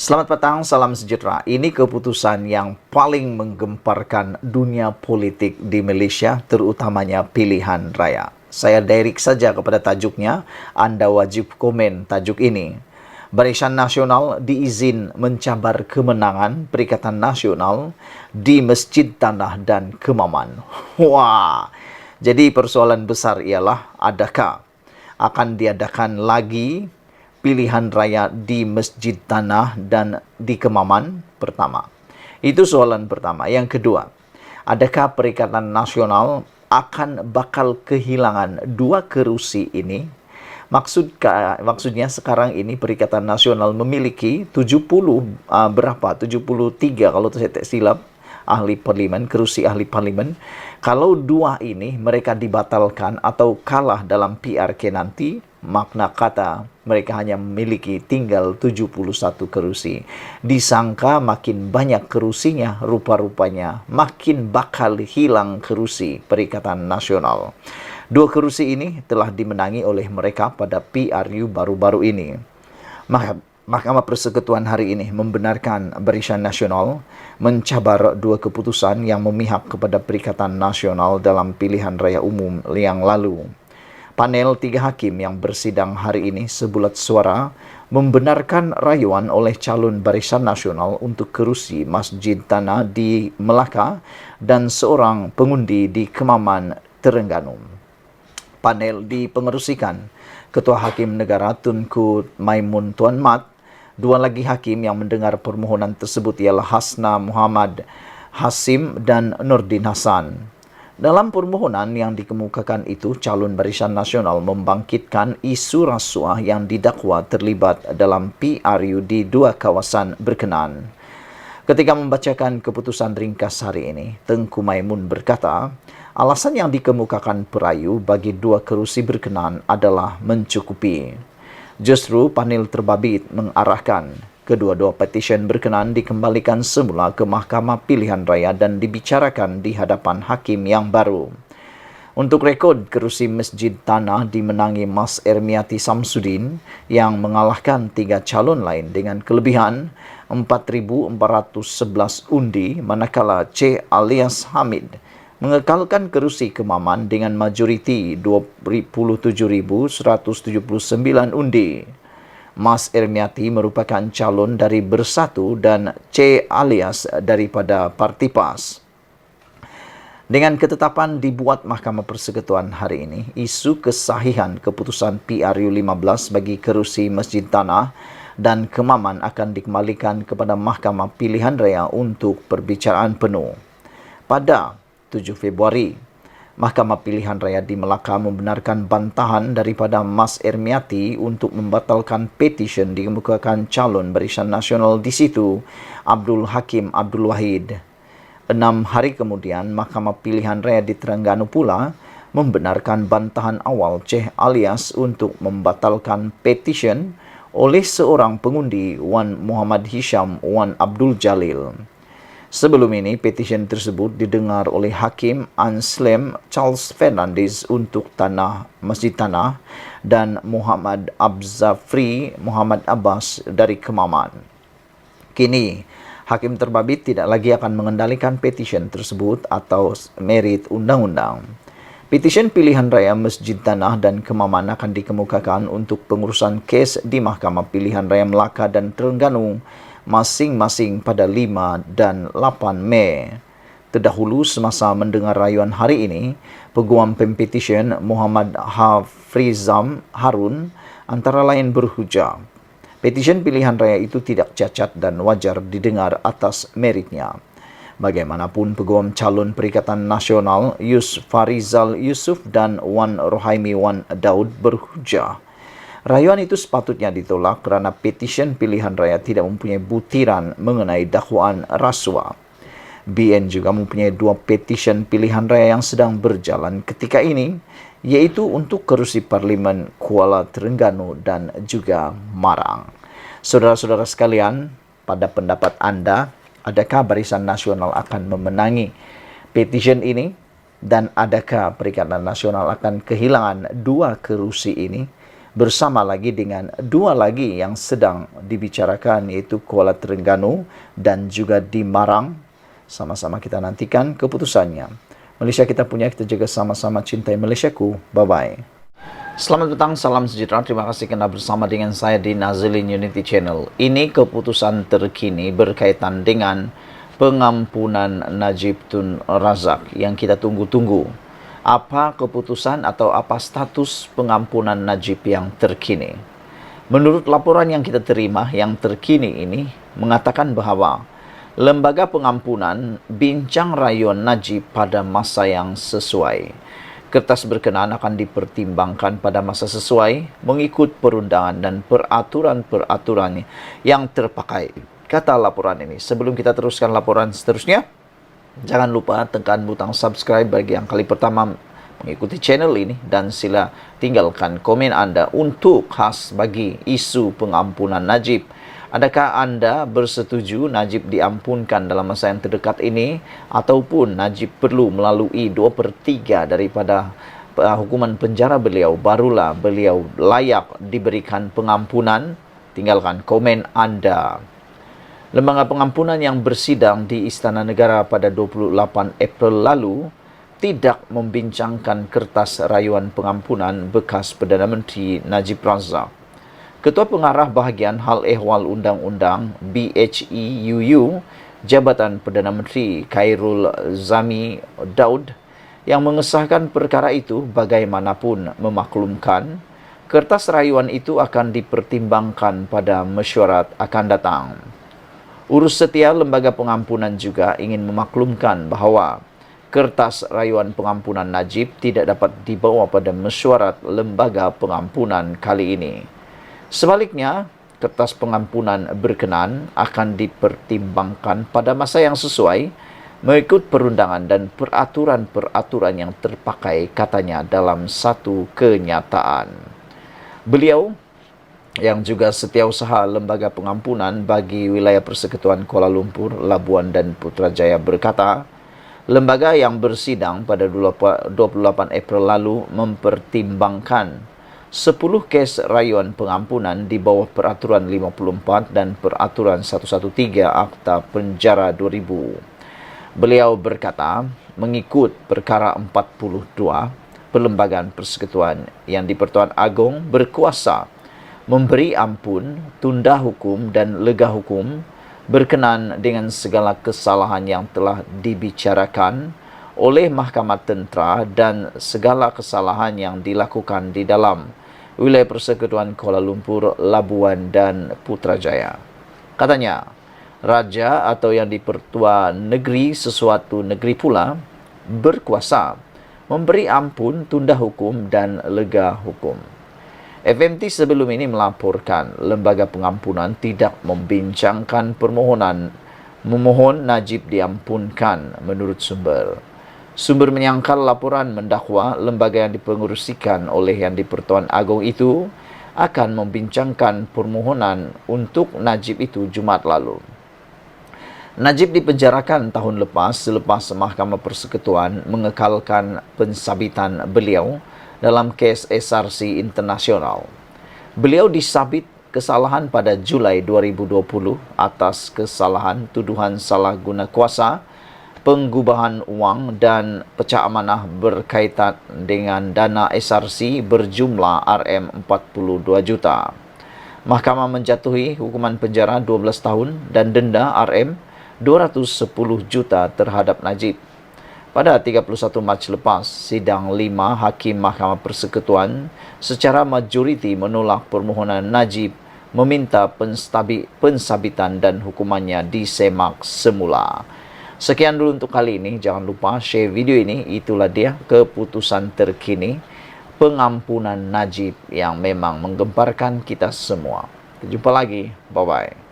Selamat petang, salam sejahtera. Ini keputusan yang paling menggemparkan dunia politik di Malaysia, terutamanya pilihan raya. Saya direct saja kepada tajuknya, anda wajib komen tajuk ini. Barisan Nasional diizin mencabar kemenangan Perikatan Nasional di Masjid Tanah dan Kemaman. Wah, jadi persoalan besar ialah adakah akan diadakan lagi pilihan raya di Masjid Tanah dan di Kemaman pertama. Itu soalan pertama. Yang kedua, adakah Perikatan Nasional akan bakal kehilangan dua kerusi ini? Maksudnya sekarang ini Perikatan Nasional memiliki 73 kalau saya tak silap ahli parlimen, kerusi ahli parlimen. Kalau dua ini mereka dibatalkan atau kalah dalam PRK nanti, makna kata mereka hanya memiliki tinggal 71 kerusi. Disangka makin banyak kerusinya, rupa-rupanya makin bakal hilang kerusi Perikatan Nasional. Dua kerusi ini telah dimenangi oleh mereka pada PRU baru-baru ini. Mahkamah Persekutuan hari ini membenarkan Barisan Nasional mencabar dua keputusan yang memihak kepada Perikatan Nasional dalam pilihan raya umum yang lalu. Panel 3 hakim yang bersidang hari ini sebulat suara membenarkan rayuan oleh calon Barisan Nasional untuk kerusi Masjid Tanah di Melaka dan seorang pengundi di Kemaman, Terengganu. Panel dipengerusikan Ketua Hakim Negara Tunku Maimun Tuan Mat. Dua lagi hakim yang mendengar permohonan tersebut ialah Hasna Muhammad Hasim dan Nordin Hasan. Dalam permohonan yang dikemukakan itu, calon Barisan Nasional membangkitkan isu rasuah yang didakwa terlibat dalam PRU di dua kawasan berkenaan. Ketika membacakan keputusan ringkas hari ini, Tengku Maimun berkata, alasan yang dikemukakan perayu bagi dua kerusi berkenaan adalah mencukupi. Justru panel terbabit mengarahkan kedua-dua petisyen berkenaan dikembalikan semula ke Mahkamah Pilihan Raya dan dibicarakan di hadapan hakim yang baru. Untuk rekod, kerusi Masjid Tanah dimenangi Mas Ermiati Samsudin yang mengalahkan 3 calon lain dengan kelebihan 4,411 undi, manakala C. Alias Hamid mengekalkan kerusi Kemaman dengan majoriti 27,179 undi. Mas Ermiati merupakan calon dari Bersatu dan C. Alias daripada Parti PAS. Dengan ketetapan dibuat Mahkamah Persekutuan hari ini, isu kesahihan keputusan PRU 15 bagi kerusi Masjid Tanah dan Kemaman akan dikembalikan kepada Mahkamah Pilihan Raya untuk perbicaraan penuh. Pada 7 Februari, Mahkamah Pilihan Raya di Melaka membenarkan bantahan daripada Mas Ermiati untuk membatalkan petisyen dikemukakan calon Barisan Nasional di situ, Abdul Hakim Abdul Wahid. 6 hari kemudian, Mahkamah Pilihan Raya di Terengganu pula membenarkan bantahan awal Ceh Alias untuk membatalkan petisyen oleh seorang pengundi Wan Muhammad Hisham Wan Abdul Jalil. Sebelum ini, petisyen tersebut didengar oleh Hakim Anslem Charles Fernandez untuk Masjid Tanah dan Muhammad Abzafri Muhammad Abbas dari Kemaman. Kini, hakim terbabit tidak lagi akan mengendalikan petisyen tersebut atau merit undang-undang. Petisyen pilihan raya Masjid Tanah dan Kemaman akan dikemukakan untuk pengurusan kes di Mahkamah Pilihan Raya Melaka dan Terengganu masing-masing pada 5 dan 8 Mei. Terdahulu semasa mendengar rayuan hari ini, Peguam Pempetisyen Muhammad Hafrizam Harun antara lain berhujah, petisyen pilihan raya itu tidak cacat dan wajar didengar atas meritnya. Bagaimanapun, Peguam calon Perikatan Nasional Farizal Yusuf dan Wan Rohaimi Wan Daud berhujah, rayuan itu sepatutnya ditolak kerana petisyen pilihan raya tidak mempunyai butiran mengenai dakwaan rasuah. BN juga mempunyai 2 petisyen pilihan raya yang sedang berjalan ketika ini, iaitu untuk kerusi Parlimen Kuala Terengganu dan juga Marang. Saudara-saudara sekalian, pada pendapat anda, adakah Barisan Nasional akan memenangi petisyen ini? Dan adakah Perikatan Nasional akan kehilangan 2 kerusi ini? bersama lagi dengan dua lagi yang sedang dibicarakan, yaitu Kuala Terengganu dan juga di Marang. Sama-sama kita nantikan keputusannya. Malaysia kita punya, kita jaga sama-sama, cintai Malaysiaku. Bye-bye. Selamat petang, salam sejahtera. Terima kasih kerana bersama dengan saya di Nazilin Unity Channel. Ini keputusan terkini berkaitan dengan pengampunan Najib Tun Razak yang kita tunggu-tunggu. Apa keputusan atau apa status pengampunan Najib yang terkini? Menurut laporan yang kita terima yang terkini ini mengatakan bahawa lembaga pengampunan bincang rayuan Najib pada masa yang sesuai. Kertas berkenaan akan dipertimbangkan pada masa sesuai mengikut perundangan dan peraturan-peraturan yang terpakai. Kata laporan ini. Sebelum kita teruskan laporan seterusnya, jangan lupa tekan butang subscribe bagi yang kali pertama mengikuti channel ini dan sila tinggalkan komen anda untuk khas bagi isu pengampunan Najib. Adakah anda bersetuju Najib diampunkan dalam masa yang terdekat ini ataupun Najib perlu melalui 2/3 daripada hukuman penjara beliau barulah beliau layak diberikan pengampunan? Tinggalkan komen anda. Lembaga pengampunan yang bersidang di Istana Negara pada 28 April lalu tidak membincangkan kertas rayuan pengampunan bekas Perdana Menteri Najib Razak. Ketua Pengarah Bahagian Hal Ehwal Undang-Undang BHEUU Jabatan Perdana Menteri Khairul Zami Daud yang mengesahkan perkara itu bagaimanapun memaklumkan kertas rayuan itu akan dipertimbangkan pada mesyuarat akan datang. Urus Setia Lembaga Pengampunan juga ingin memaklumkan bahawa kertas rayuan pengampunan Najib tidak dapat dibawa pada mesyuarat Lembaga Pengampunan kali ini. Sebaliknya, kertas pengampunan berkenaan akan dipertimbangkan pada masa yang sesuai mengikut perundangan dan peraturan-peraturan yang terpakai, katanya dalam satu kenyataan. Beliau yang juga setiausaha Lembaga Pengampunan bagi wilayah Persekutuan Kuala Lumpur, Labuan dan Putrajaya berkata, lembaga yang bersidang pada 28 April lalu mempertimbangkan 10 kes rayuan pengampunan di bawah Peraturan 54 dan Peraturan 113 Akta Penjara 2000. Beliau berkata, mengikut Perkara 42, Perlembagaan Persekutuan yang di-Pertuan Agong berkuasa memberi ampun, tunda hukum dan lega hukum berkenaan dengan segala kesalahan yang telah dibicarakan oleh Mahkamah Tentera dan segala kesalahan yang dilakukan di dalam wilayah Persekutuan Kuala Lumpur, Labuan dan Putrajaya. Katanya, Raja atau yang di-Pertua Negeri sesuatu negeri pula berkuasa memberi ampun, tunda hukum dan lega hukum. FMT sebelum ini melaporkan lembaga pengampunan tidak membincangkan permohonan memohon Najib diampunkan menurut sumber. Sumber menyangkal laporan mendakwa lembaga yang dipengerusikan oleh Yang di-Pertuan Agong itu akan membincangkan permohonan untuk Najib itu Jumaat lalu. Najib dipenjarakan tahun lepas selepas Mahkamah Persekutuan mengekalkan pensabitan beliau dalam kes SRC Internasional. Beliau disabit kesalahan pada Julai 2020 atas kesalahan tuduhan salah guna kuasa, penggubahan wang dan pecah amanah berkaitan dengan dana SRC berjumlah RM42 juta. Mahkamah menjatuhi hukuman penjara 12 tahun dan denda RM210 juta terhadap Najib. Pada 31 Mac lepas, sidang 5 Hakim Mahkamah Persekutuan secara majoriti menolak permohonan Najib meminta pensabitan dan hukumannya disemak semula. Sekian dulu untuk kali ini. Jangan lupa share video ini. Itulah dia keputusan terkini pengampunan Najib yang memang menggemparkan kita semua. Kita jumpa lagi. Bye-bye.